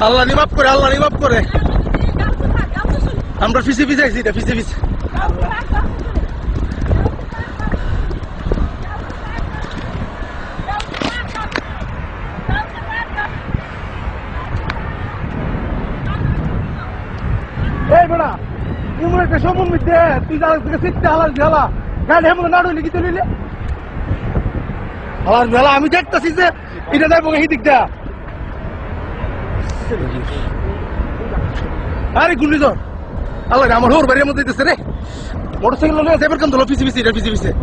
আল্লাহ নিমাপ করে, আল্লাহ নিমাপ করে। আমরা পিছে পিছে আইছি, এটা পিছে পিছে। এই বেড়া এমন একটা সমন মিথ্যে তুই সিটটা হালার ঝালা গাড়ি এমন নাড়ু লিখি তুলিলে হালার ঝালা। আমি দেখতেছি যে এটা যাইব এই দিকটা। আরে গুলি ধর আল্লাহ আমার হোর বাড়ির মধ্যে দিতেছে রে। মোটরসাইকেল যাইবার কেন ধরো পিছিয়ে পিছিয়ে, এটা পিছিয়ে পিছিয়ে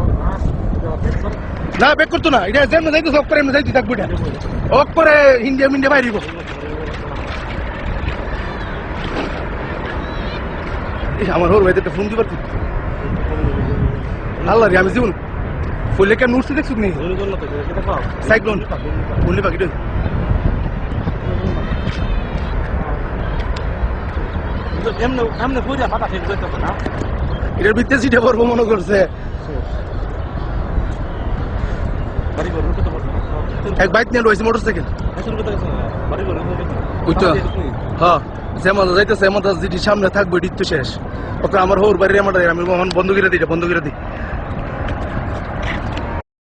না বেক করতো না। এটা যেমন যাইতেছে অক করে এমনি যাইতে থাকবো, এটা অক করে ইন্ডিয়া মিন্ডিয়া বাইরিব। আমার হোর ভাইদের ফোন দিবার আল্লাহ রে। আমি জীবন ফুলে কেন উঠতে দেখছো নি সাইক্লোন বললি পাখি এটার ভিতরে সিটে পড়বো মনে করছে। এক বাইক নিয়ে রয়েছে মোটরসাইকেল ওইটা। হ্যাঁ যেমন যাইতেছে এমন যেটি সামনে থাকবো এটি তো শেষ। ওকে আমার হোর বাড়ির আমার আমি বন্ধ করে দিই, বন্ধ করে দিই।